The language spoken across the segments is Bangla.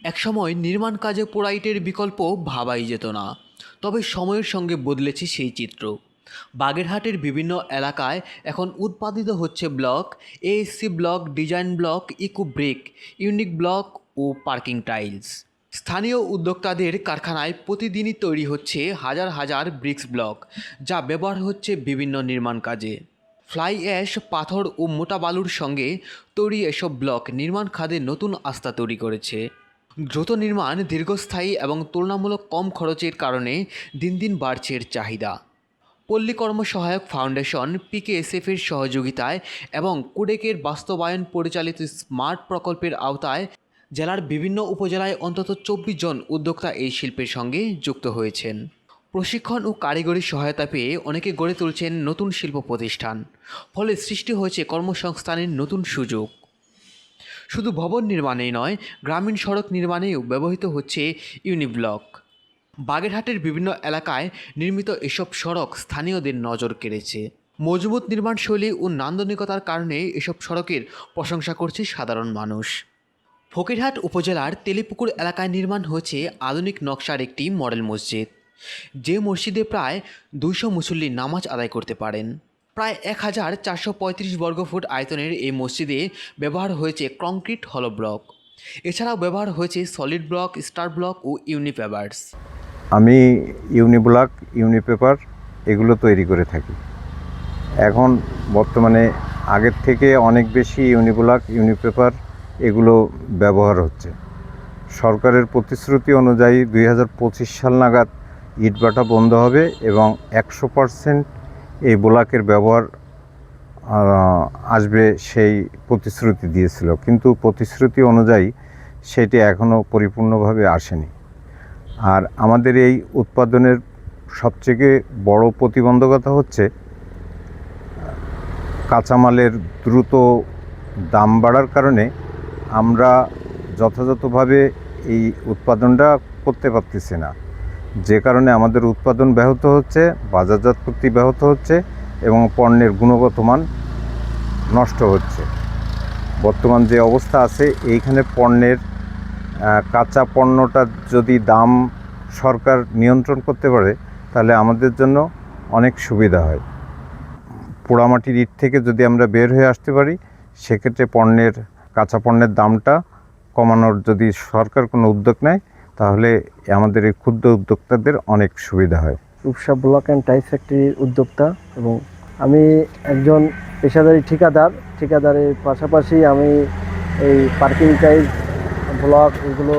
একসময় নির্মাণ কাজে পোড়াইটের বিকল্প ভাবাই যেত না, তবে সময়ের সঙ্গে বদলেছে সেই চিত্র। বাগেরহাটের বিভিন্ন এলাকায় এখন উৎপাদিত হচ্ছে block, ASC block, design block, eco brick, unique block ও পার্কিং টাইলস। স্থানীয় উদ্যোক্তাদের কারখানায় প্রতিদিনই তৈরি হচ্ছে হাজার হাজার ব্রিক্স ব্লক, যা ব্যবহার হচ্ছে বিভিন্ন নির্মাণ কাজে। ফ্লাই অ্যাশ, পাথর ও মোটা বালুর সঙ্গে তৈরি এসব ব্লক নির্মাণ খাতে নতুন আস্থা তৈরি করেছে। দ্রুত নির্মাণ, দীর্ঘস্থায়ী এবং তুলনামূলক কম খরচের কারণে দিন দিন বাড়ছে এর চাহিদা। পল্লী কর্মসহায়ক ফাউন্ডেশন, পিকেএসএফের সহযোগিতায় এবং কোডেকের বাস্তবায়ন পরিচালিত স্মার্ট প্রকল্পের আওতায় জেলার বিভিন্ন উপজেলায় অন্তত 24 জন উদ্যোক্তা এই শিল্পের সঙ্গে যুক্ত হয়েছেন। প্রশিক্ষণ ও কারিগরি সহায়তা পেয়ে অনেকে গড়ে তুলছেন নতুন শিল্প প্রতিষ্ঠান। ফলে সৃষ্টি হয়েছে কর্মসংস্থানের নতুন সুযোগ। শুধু ভবন নির্মাণেই নয়, গ্রামীণ সড়ক নির্মাণেও ব্যবহৃত হচ্ছে ইউনিব্লক। বাগেরহাটের বিভিন্ন এলাকায় নির্মিত এসব সড়ক স্থানীয়দের নজর কেড়েছে। মজবুত নির্মাণশৈলী ও নান্দনিকতার কারণে এসব সড়কের প্রশংসা করছে সাধারণ মানুষ। ফকিরহাট উপজেলার তেলিপুকুর এলাকায় নির্মাণ হয়েছে আধুনিক নকশার একটি মডেল মসজিদ, যে মসজিদে প্রায় 200 মুসল্লি নামাজ আদায় করতে পারেন। প্রায় 1435 বর্গফুট আয়তনের এই মসজিদে ব্যবহার হয়েছে কংক্রিট হলো ব্লক। এছাড়াও ব্যবহার হয়েছে সলিড ব্লক, স্টার ব্লক ও ইউনিপেপার্স। আমি ইউনিব্লক, ইউনিপেপার এগুলো তৈরি করে থাকি। এখন বর্তমানে আগের থেকে অনেক বেশি ইউনিব্লক, ইউনিপেপার এগুলো ব্যবহার হচ্ছে। সরকারের প্রতিশ্রুতি অনুযায়ী 2025 সাল নাগাদ ইটভাটা বন্ধ হবে এবং 100% এই ব্লকের ব্যবহার আসবে, সেই প্রতিশ্রুতি দিয়েছিল। কিন্তু প্রতিশ্রুতি অনুযায়ী সেটি এখনও পরিপূর্ণভাবে আসেনি। আর আমাদের এই উৎপাদনের সবথেকে বড় প্রতিবন্ধকতা হচ্ছে কাঁচামালের দ্রুত দাম বাড়ার কারণে আমরা যথাযথভাবে এই উৎপাদনটা করতে পারতেছি না, যে কারণে আমাদের উৎপাদন ব্যাহত হচ্ছে, বাজারজাত করতে ব্যাহত হচ্ছে এবং পণ্যের গুণগত মান নষ্ট হচ্ছে। বর্তমান যে অবস্থা আছে, এইখানে পণ্যের কাঁচা পণ্যটা যদি দাম সরকার নিয়ন্ত্রণ করতে পারে তাহলে আমাদের জন্য অনেক সুবিধা হয়। পোড়ামাটির ইট থেকে যদি আমরা বের হয়ে আসতে পারি, সেক্ষেত্রে কাঁচা পণ্যের দামটা কমানোর যদি সরকার কোনো উদ্যোগ নেয় তাহলে আমাদের এই ক্ষুদ্র উদ্যোক্তাদের অনেক সুবিধা হয়। রূপসা ব্লক অ্যান্ড টাইলস ফ্যাক্টরির উদ্যোক্তা এবং আমি একজন পেশাদারি ঠিকাদারের পাশাপাশি আমি এই পার্কিং টাইলস ব্লক এগুলো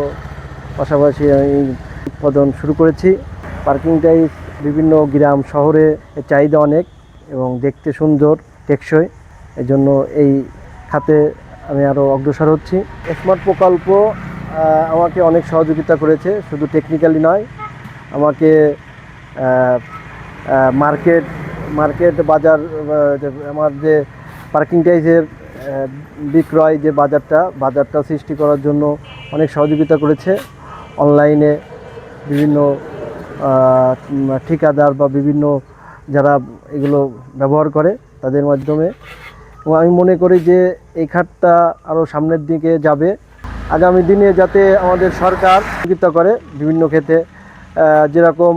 পাশাপাশি আমি উৎপাদন শুরু করেছি। পার্কিং টাইলস বিভিন্ন গ্রাম শহরে এর চাহিদা অনেক এবং দেখতে সুন্দর, টেকসই। এজন্য এই খাতে আমি আরও অগ্রসর হচ্ছি। স্মার্ট প্রকল্প আমাকে অনেক সহযোগিতা করেছে, শুধু টেকনিক্যালি নয়, আমাকে মার্কেট বাজার, আমার যে পার্কিং টাইলসের বিক্রয় যে বাজারটা সৃষ্টি করার জন্য অনেক সহযোগিতা করেছে। অনলাইনে বিভিন্ন ঠিকাদার বা বিভিন্ন যারা এগুলো ব্যবহার করে তাদের মাধ্যমে, এবং আমি মনে করি যে এই খাতটা আরও সামনের দিকে যাবে। আগামী দিনে যাতে আমাদের সরকার সহযোগিতা করে বিভিন্ন ক্ষেত্রে, যেরকম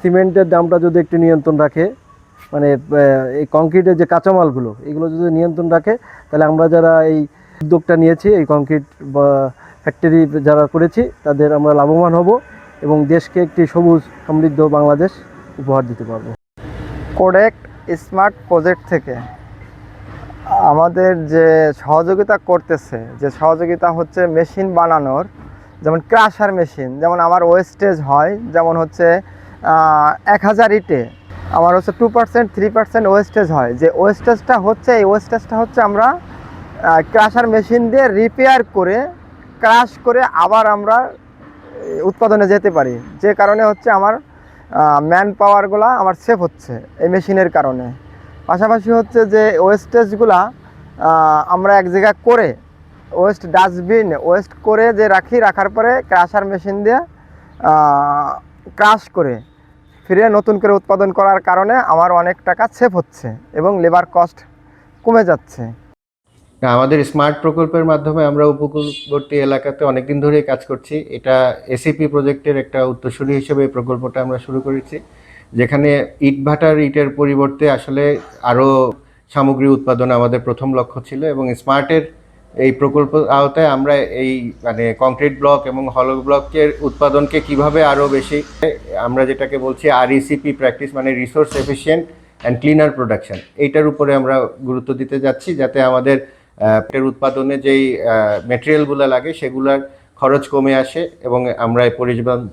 সিমেন্টের দামটা যদি একটু নিয়ন্ত্রণ রাখে, মানে এই কংক্রিটের যে কাঁচামালগুলো এগুলো যদি নিয়ন্ত্রণ রাখে, তাহলে আমরা যারা এই উদ্যোগটা নিয়েছি, এই কংক্রিট বা ফ্যাক্টরি যারা করেছি, তাদের আমরা লাভবান হব এবং দেশকে একটি সবুজ সমৃদ্ধ বাংলাদেশ উপহার দিতে পারবো। কোডেক স্মার্ট প্রজেক্ট থেকে আমাদের যে সহযোগিতা হচ্ছে মেশিন বানানোর, যেমন ক্রাশার মেশিন, যেমন আমার ওয়েস্টেজ হয়, যেমন হচ্ছে 1000 ইটে আমার হচ্ছে 2%, 3% ওয়েস্টেজ হয়। যে ওয়েস্টেজটা হচ্ছে আমরা ক্রাশার মেশিন দিয়ে রিপেয়ার করে ক্রাশ করে আবার আমরা উৎপাদনে যেতে পারি, যে কারণে হচ্ছে আমার ম্যান পাওয়ারগুলো আমার সেভ হচ্ছে এই মেশিনের কারণে। পাশাপাশি হচ্ছে যে ওয়েস্টেজগুলা আমরা এক জায়গায় করে ওয়েস্ট করে যে রাখার পরে ক্রাশার মেশিন দিয়ে ক্রাশ করে ফিরে নতুন করে উৎপাদন করার কারণে আমার অনেক টাকা সেভ হচ্ছে এবং লেবার কস্ট কমে যাচ্ছে। না, আমাদের স্মার্ট প্রকল্পের মাধ্যমে আমরা উপকূলবর্তী এলাকাতে অনেকদিন ধরেই কাজ করছি। এটা এসিপি প্রজেক্টের একটা উত্তরসূরি হিসেবে এই প্রকল্পটা আমরা শুরু করেছি, যেখানে ইটভাটার ইটের পরিবর্তে আসলে আরও সামগ্রী উৎপাদন আমাদের প্রথম লক্ষ্য ছিল। এবং স্মার্টের এই প্রকল্প আওতায় আমরা এই মানে কংক্রিট ব্লক এবং হলো ব্লকের উৎপাদনকে কিভাবে আরও বেশি, আমরা যেটাকে বলছি RECP প্র্যাকটিস, মানে resource efficient and cleaner production, এইটার উপরে আমরা গুরুত্ব দিতে যাচ্ছি, যাতে আমাদের এর উৎপাদনে যেই মেটেরিয়ালগুলো লাগে সেগুলোর খরচ কমে আসে এবং আমরা এই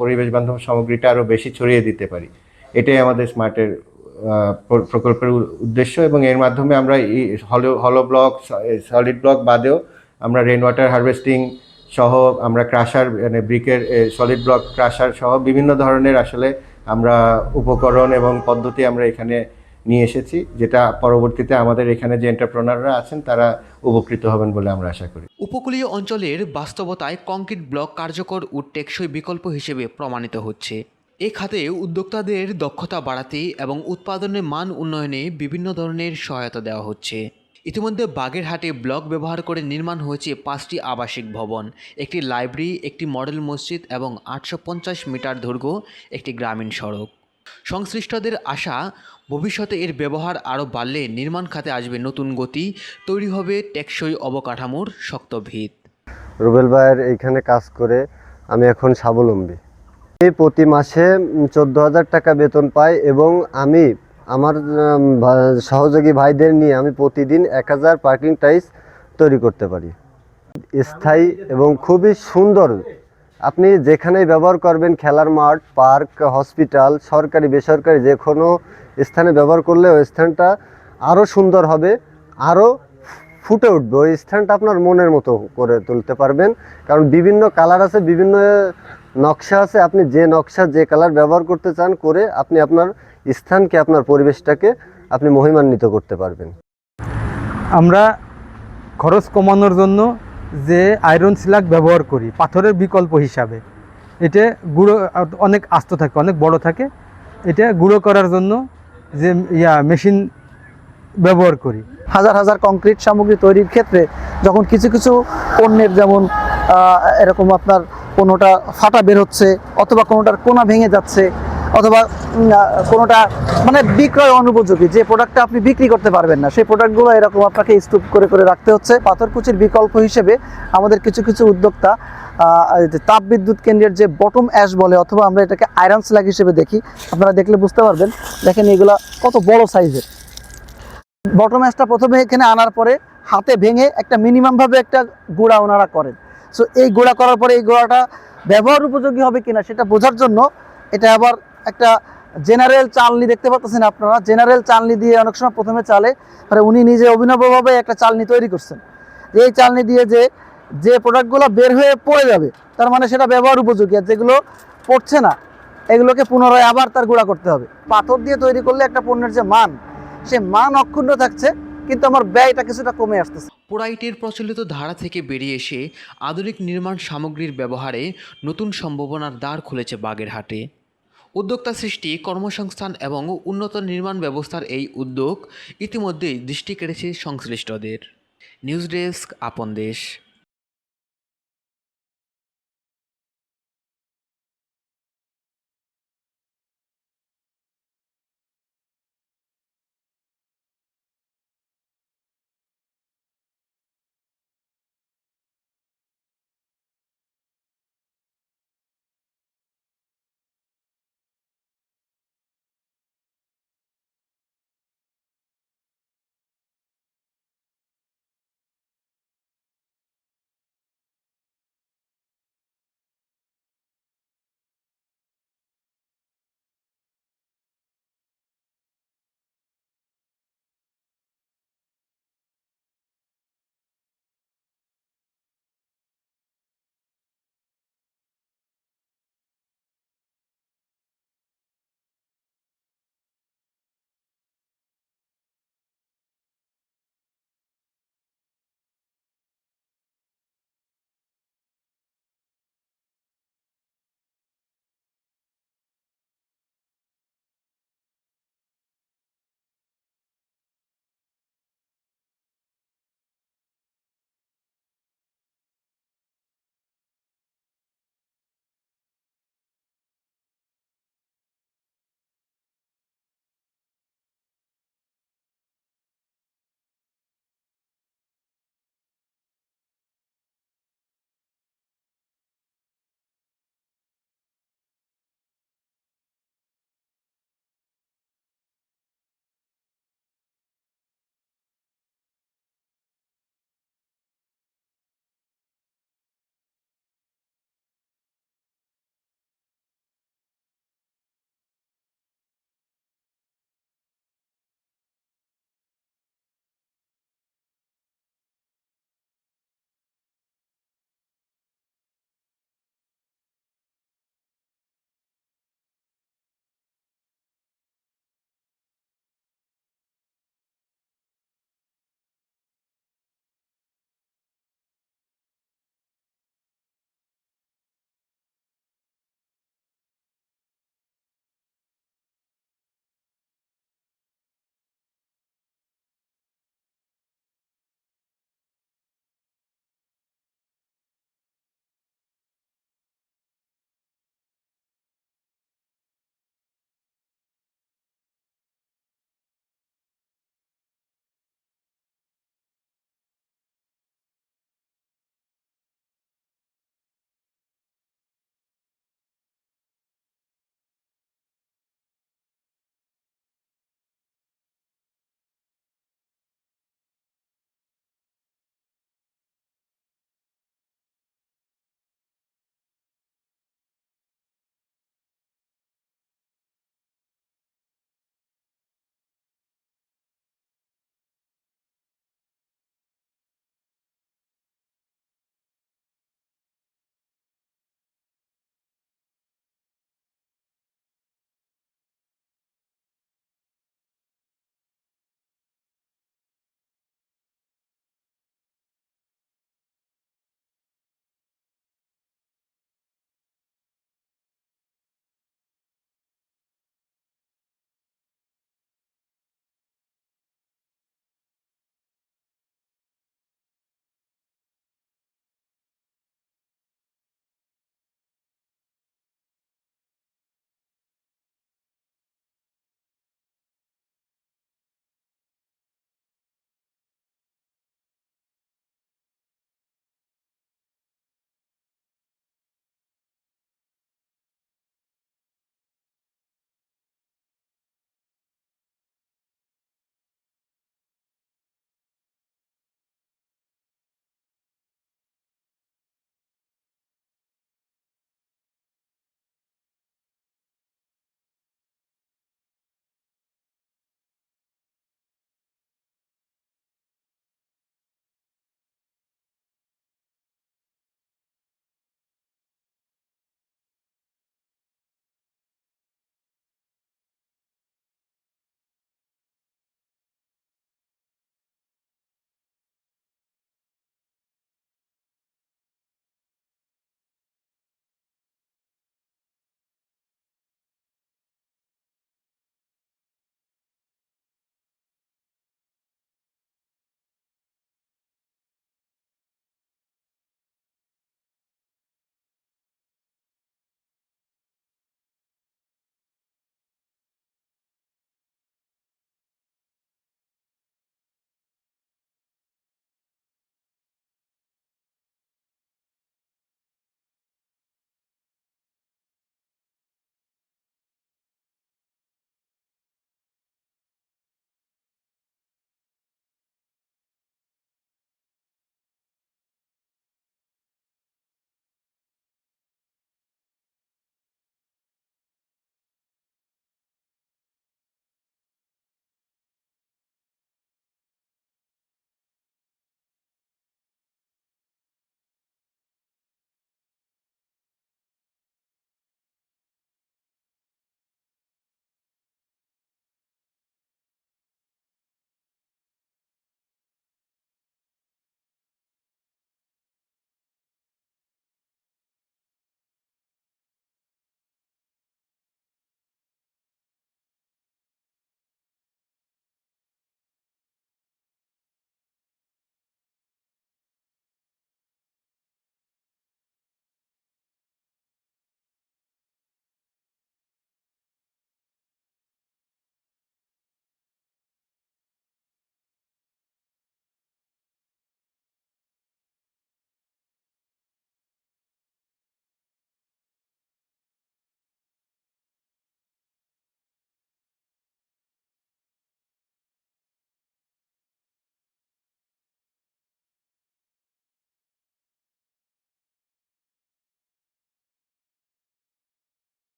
পরিবেশ বান্ধব সামগ্রীটা আরও বেশি ছড়িয়ে দিতে পারি। এটাই আমাদের স্মার্টের প্রকল্পের উদ্দেশ্য। এবং এর মাধ্যমে আমরা হলো ব্লক, সলিড ব্লক বাদেও আমরা রেন ওয়াটার হারভেস্টিং সহ, আমরা ক্রাশার মানে ব্রিকের সলিড ব্লক ক্রাশার সহ বিভিন্ন ধরনের আসলে আমরা উপকরণ এবং পদ্ধতি আমরা এখানে নিয়ে এসেছি, যেটা পরবর্তীতে আমাদের এখানে যে এন্টারপ্রেনাররা আছেন তারা উপকৃত হবেন বলে আমরা আশা করি। উপকূলীয় অঞ্চলের বাস্তবতায় কংক্রিট ব্লক কার্যকর ও টেকসই বিকল্প হিসেবে প্রমাণিত হচ্ছে। এ খাতে উদ্যোক্তাদের দক্ষতা বাড়াতে এবং উৎপাদনের মান উন্নয়নে বিভিন্ন ধরনের সহায়তা দেওয়া হচ্ছে। ইতিমধ্যে বাগেরহাটে ব্লক ব্যবহার করে নির্মাণ হয়েছে 5টি আবাসিক ভবন, একটি লাইব্রেরি, একটি মডেল মসজিদ এবং 850 মিটার দৈর্ঘ্য একটি গ্রামীণ সড়ক। সংশ্লিষ্টদের আশা, ভবিষ্যতে এর ব্যবহার আরও বাড়লে নির্মাণ খাতে আসবে নতুন গতি, তৈরি হবে টেকসই অবকাঠামোর শক্ত ভিত। রুবেল ভাইয়ের এইখানে কাজ করে আমি এখন স্বাবলম্বী। আমি প্রতি মাসে 14,000 টাকা বেতন পাই এবং আমি আমার সহযোগী ভাইদের নিয়ে আমি প্রতিদিন 1000 পার্কিং টাইলস তৈরি করতে পারি। স্থায়ী এবং খুবই সুন্দর, আপনি যেখানেই ব্যবহার করবেন, খেলার মাঠ, পার্ক, হসপিটাল, সরকারি বেসরকারি যে কোনো স্থানে ব্যবহার করলে ওই স্থানটা আরও সুন্দর হবে, আরও ফুটে উঠবে। ওই স্থানটা আপনার মনের মতো করে তুলতে পারবেন, কারণ বিভিন্ন কালার আছে, বিভিন্ন নকশা আছে। আপনি যে নকশা, যে কালার ব্যবহার করতে চান করে আপনি আপনার স্থানকে, আপনার পরিবেশটাকে আপনি মহিমান্বিত করতে পারবেন। আমরা খরচ কমানোর জন্য যে আয়রন স্ল্যাগ ব্যবহার করি পাথরের বিকল্প হিসাবে, এটা গুঁড়ো অনেক আস্ত থাকে, অনেক বড় থাকে, এটা গুঁড়ো করার জন্য যে মেশিন ব্যবহার করি। হাজার হাজার কংক্রিট সামগ্রী তৈরির ক্ষেত্রে যখন কিছু কিছু পণ্যের, যেমন এরকম আপনার কোনোটা ফাটা বের হচ্ছে, অথবা কোনোটার কোনা ভেঙে যাচ্ছে, অথবা কোনোটা মানে বিক্রয় অনুপযোগী, যে প্রোডাক্টটা আপনি বিক্রি করতে পারবেন না, সেই প্রোডাক্টগুলো এরকম আপনাকে স্তূপ করে করে রাখতে হচ্ছে। পাথরকুচির বিকল্প হিসেবে আমাদের কিছু কিছু উদ্যোক্তা তাপবিদ্যুৎ কেন্দ্রের যে বটম অ্যাশ বলে, অথবা আমরা এটাকে আয়রন স্ল্যাগ হিসেবে দেখি, আপনারা দেখলে বুঝতে পারবেন। দেখেন এগুলা কত বড় সাইজের। বটম অ্যাশটা প্রথমে এখানে আনার পরে হাতে ভেঙে একটা মিনিমামভাবে একটা গুঁড়া ওনারা করেন। সো এই গুঁড়া করার পরে এই গুঁড়াটা ব্যবহার উপযোগী হবে কিনা সেটা বোঝার জন্য এটা আবার একটা জেনারেল চালনি দেখতে পাচ্ছেন আপনারা। জেনারেল চালনি দিয়ে অনেক সময় প্রথমে চালে, মানে উনি নিজে অভিনবভাবে একটা চালনি তৈরি করছেন। এই চালনি দিয়ে যে প্রোডাক্টগুলো বের হয়ে পড়ে যাবে, তার মানে সেটা ব্যবহার উপযোগী, আর যেগুলো পড়ছে না এগুলোকে পুনরায় আবার তার গুঁড়া করতে হবে। পাথর দিয়ে তৈরি করলে একটা পণ্যের যে মান, সে মান অক্ষুণ্ণ থাকছে, কিন্তু আমার ব্যয়টা কিছুটা কমে আসতেছে। পোড়াইটের প্রচলিত ধারা থেকে বেরিয়ে এসে আধুনিক নির্মাণ সামগ্রীর ব্যবহারে নতুন সম্ভাবনার দ্বার খুলেছে বাগেরহাটে। উদ্যোক্তা সৃষ্টি, কর্মসংস্থান এবং উন্নত নির্মাণ ব্যবস্থার এই উদ্যোগ ইতিমধ্যেই দৃষ্টি কেড়েছে সংশ্লিষ্টদের। নিউজ ডেস্ক, আপন দেশ।